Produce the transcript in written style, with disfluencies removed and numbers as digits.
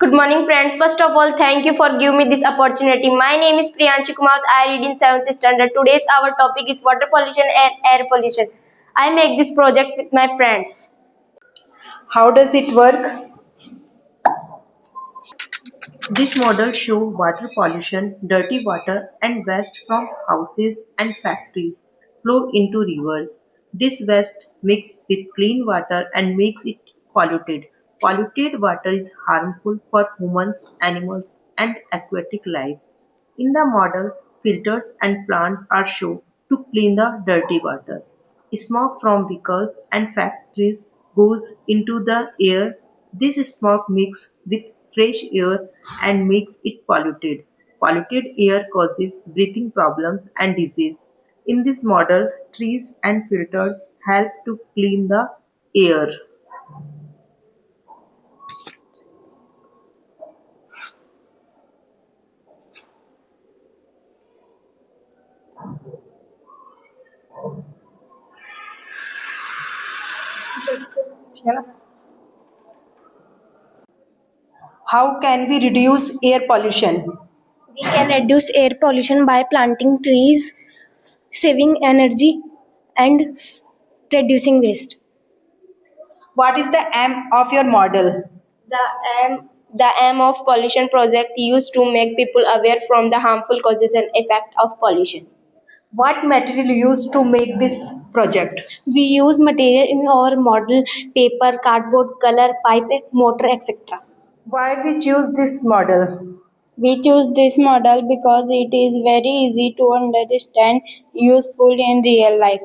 Good morning, friends. First of all, thank you for giving me this opportunity. My name is Priyanshi Kumar. I read in 7th standard. Today's our topic is water pollution and air pollution. I make this project with my friends. How does it work? This model shows water pollution, dirty water and waste from houses and factories flow into rivers. This waste mixes with clean water and makes it polluted. Polluted water is harmful for humans, animals and aquatic life. In the model, filters and plants are shown to clean the dirty water. Smoke from vehicles and factories goes into the air. This smoke mixes with fresh air and makes it polluted. Polluted air causes breathing problems and disease. In this model, trees and filters help to clean the air. How can we reduce air pollution? We can reduce air pollution by planting trees, saving energy, and reducing waste. What is the aim of your model? The the aim of pollution project used to make people aware from the harmful causes and effect of pollution. What material you used to make this project? We use material in our model paper, cardboard, color, pipe, motor, etc. Why we choose this model? We choose this model because it is very easy to understand, useful in real life.